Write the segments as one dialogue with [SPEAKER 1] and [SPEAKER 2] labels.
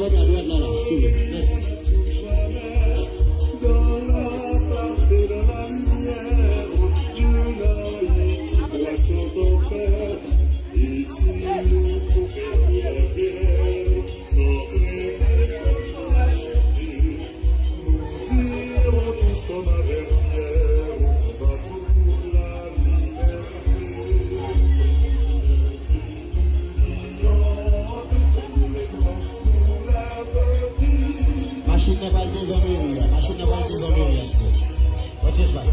[SPEAKER 1] Abonnez à droite là, là. Merci. Machine n'a pas le désormais, machine n'a pas le désormais, what is that?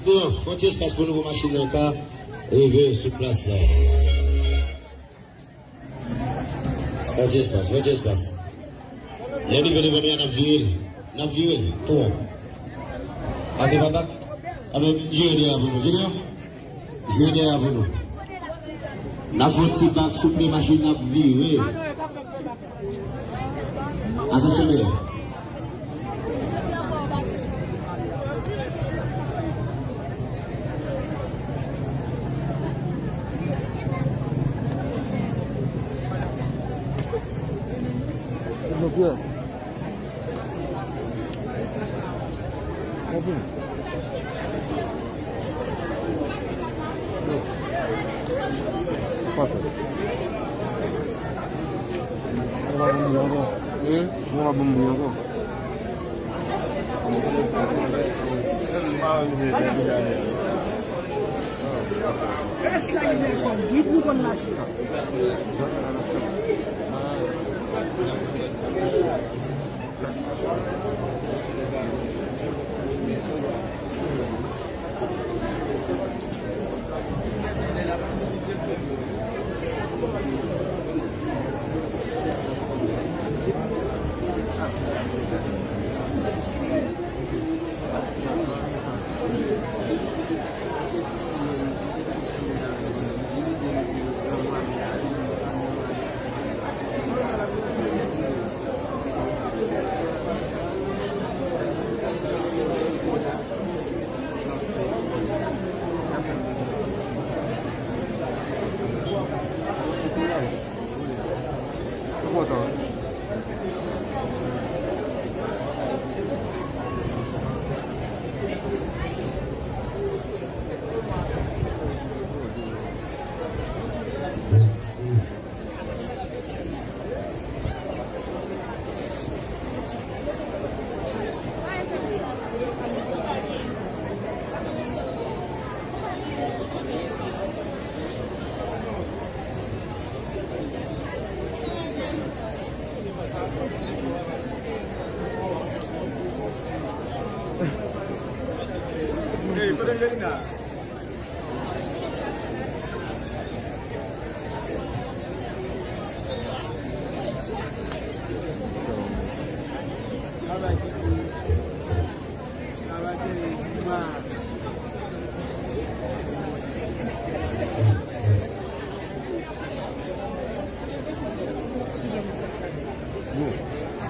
[SPEAKER 1] Bien, faut espace pour nouveau machine dans le cas, arriver sur place là. Faut espace. Les niveaux de venir n'a vu, tout. Attends, papa. Avec j'ai à vous. La faute pas souffler machine n'a vu. Attention.
[SPEAKER 2] Yeah. Pasa. Mura bumbu yako.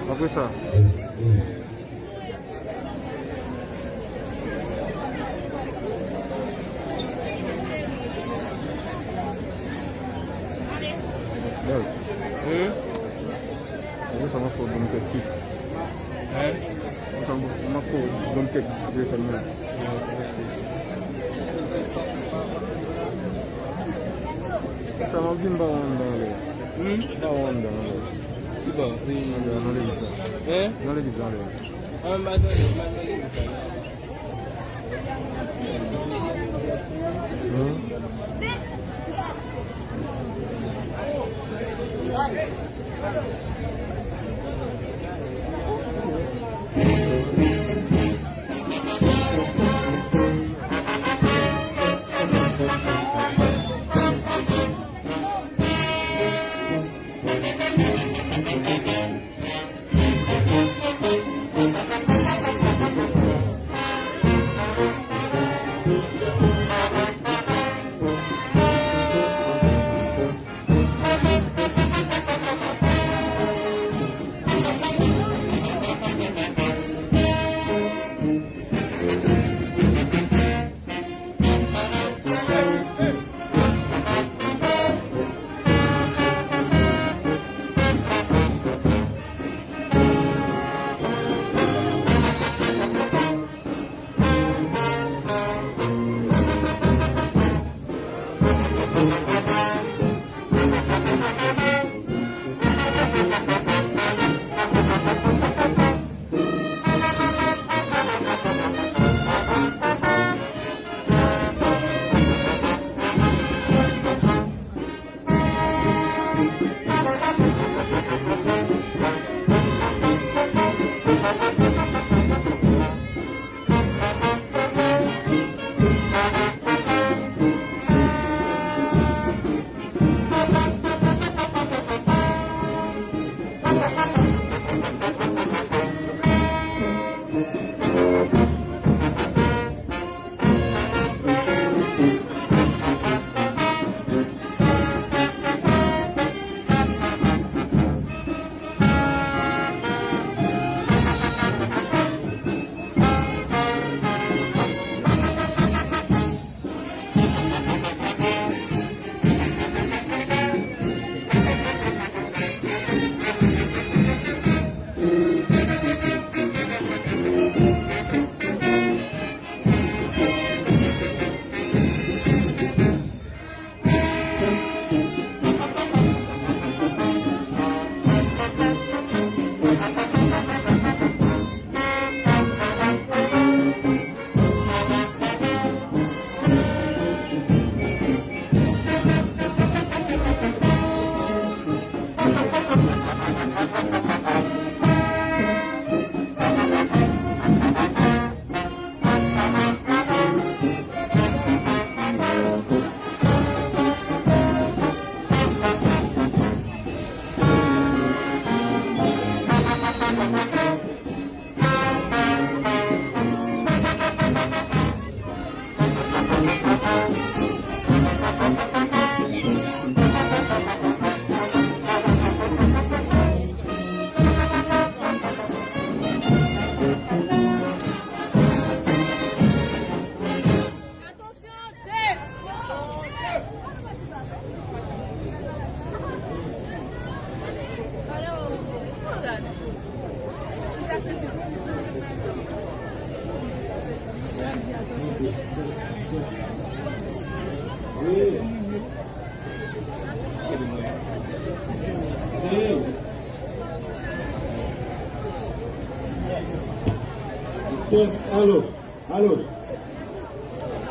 [SPEAKER 2] Bagus ah. Ini sama problem kecil. Sama problem kecil di sana. Sama gimba onda le. Ba onda le. Iba, no le dice.
[SPEAKER 1] Oui. Oui. Yes, allô, allô.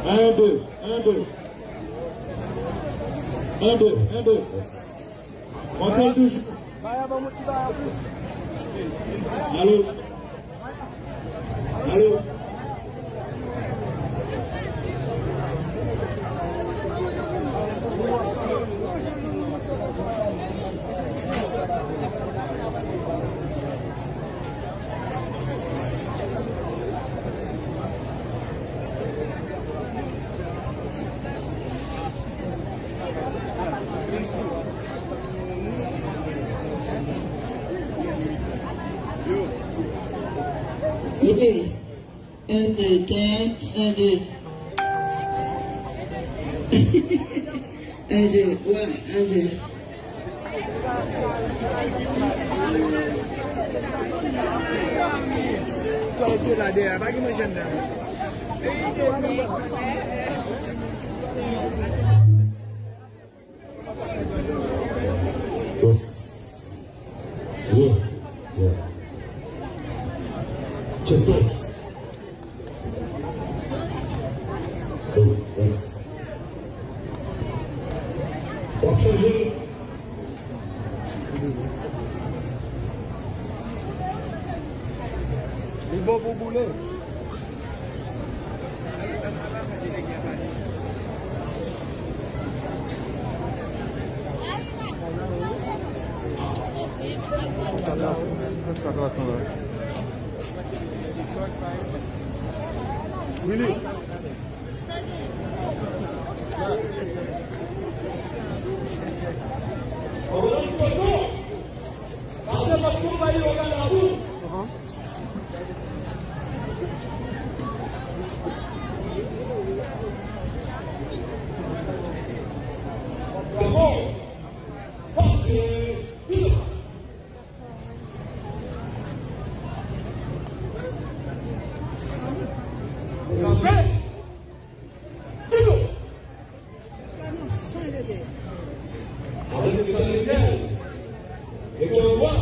[SPEAKER 1] 1, 2, 1, 2. 1, 2, 1, 2. Montez toujours. Allô. Allô.
[SPEAKER 3] Allez, 1, 2, 15, 1, 2. 1, 2, ouais, 1, 2.
[SPEAKER 1] Yeah, yeah. Check this. Oh, yes. Watch your heel.
[SPEAKER 2] Il va vous bouler. Willy.
[SPEAKER 1] Avec les Américains et qu'on voit.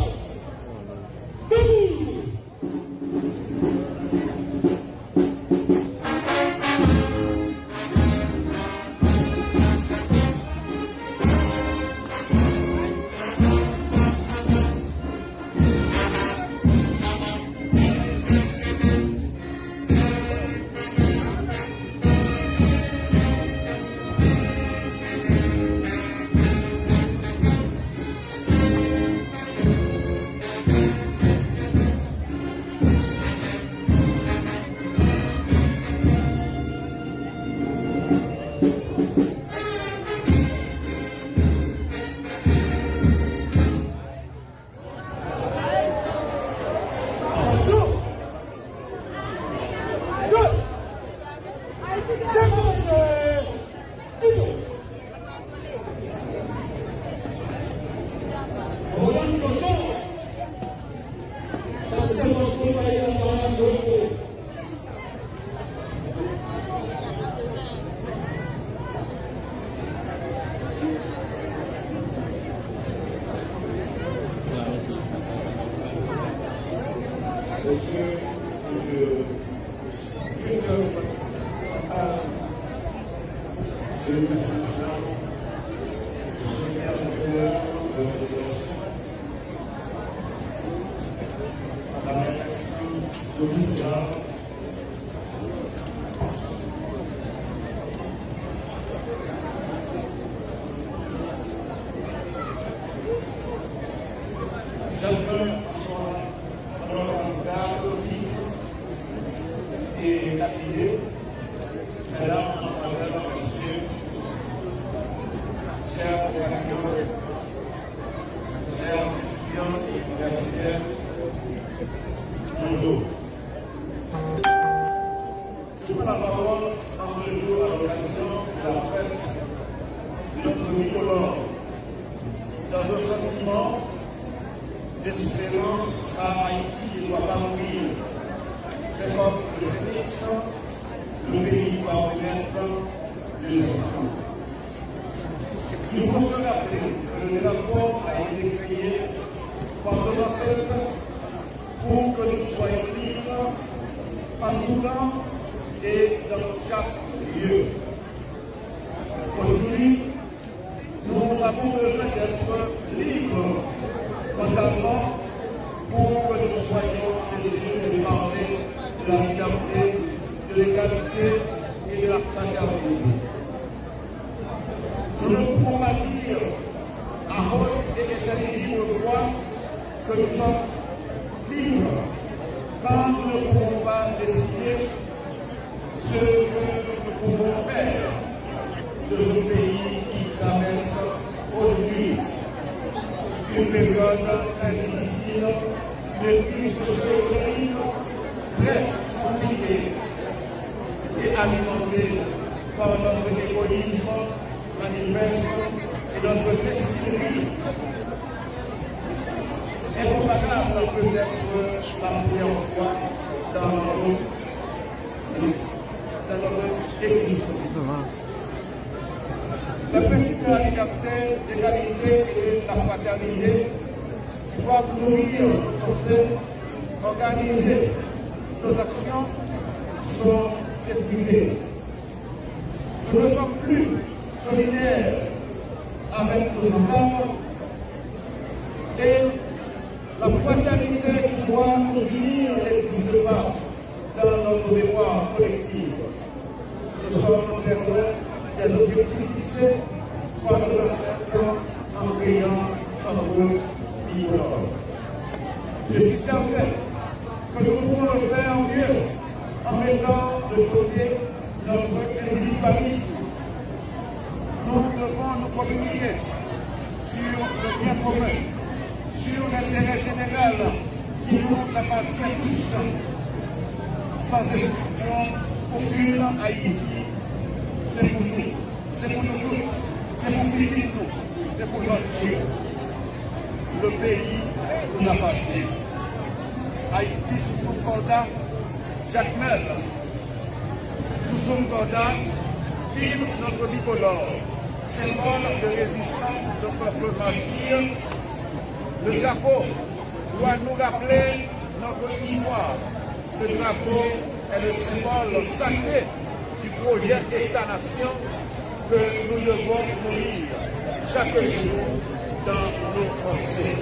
[SPEAKER 4] Bonjour. Je prends la parole en ce jour à l'occasion de la fête de notre tricolore, dans un sentiment d'espérance à Haïti ne doit pas mourir. C'est comme le phénix, le pays doit remettre de ses enfants. Il faut se rappeler que le drapeau a été créé par nos ancêtres pour que nous soyons libres en tout temps et dans chaque lieu. Aujourd'hui, nous avons besoin d'être libres mentalement pour que nous soyons en mesure de parler de la liberté, de l'égalité et de la fraternité. Nous ne pouvons pas dire à haute et intelligible voix que nous sommes libres quand nous ne pouvons pas décider ce que nous pouvons faire de ce pays qui traverse aujourd'hui une période très difficile, une crise socio-économique très compliquée et alimentée par notre égoïsme manifeste et notre mesquinerie. Incomparable peut-être la première fois dans notre existence. Le principe de la liberté, l'égalité et la fraternité doivent nourrir nos pensées, organiser nos actions, sont effectuées. Nous ne sommes plus solidaires avec nos enfants et la fraternité qui doit nous unir n'existe pas dans notre mémoire collective. Nous sommes très loin des objectifs fixés par nos ancêtres en créant notre bicolore. Je suis certain que nous pouvons le faire mieux en mettant de côté notre individualisme. Nous devons nous communiquer sur le bien commun, sur l'intérêt général qui nous appartient tous, sans exclusion aucune. Haïti, c'est pour nous, c'est pour nous toutes, c'est pour nous, c'est pour notre Dieu. Le pays nous appartient. Haïti sous son cordat, Jacques Mel, sous son cordat, vive notre bicolore, symbole de résistance de peuple martyr. Le drapeau doit nous rappeler notre histoire. Le drapeau est le symbole sacré du projet État-nation que nous devons nourrir chaque jour dans nos pensées.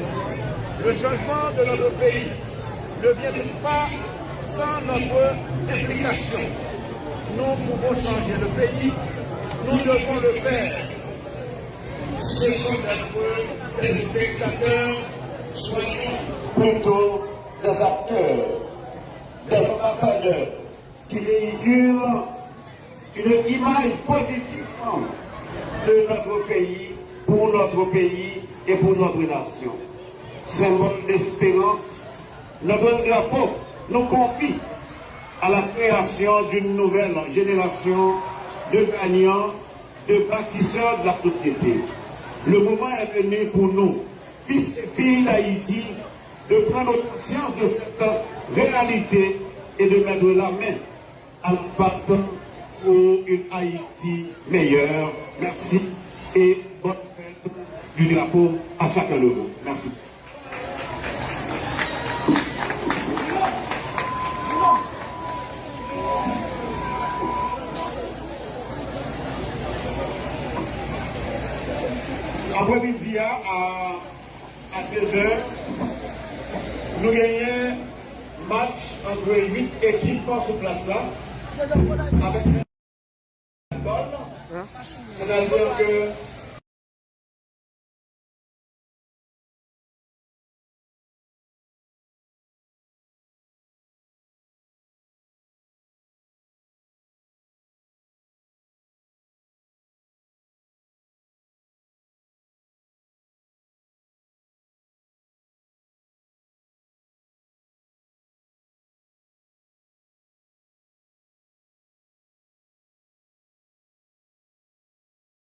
[SPEAKER 4] Le changement de notre pays ne vient pas sans notre implication. Nous pouvons changer le pays, nous devons le faire. Cessons d'être des spectateurs, soyons plutôt des acteurs, des ambassadeurs qui véhiculent une image positive de notre pays, pour notre pays et pour notre nation. Symbole d'espérance, notre drapeau nous confie à la création d'une nouvelle génération de gagnants, de bâtisseurs de la société. Le moment est venu pour nous, fils et filles d'Haïti, de prendre conscience de cette réalité et de mettre la main à la pâte pour une Haïti meilleure. Merci et bonne fête du drapeau à chacun de vous. Merci. Après-midi à 2h, nous gagnons match entre 8 équipes sur place là, avec un ball. C'est-à-dire que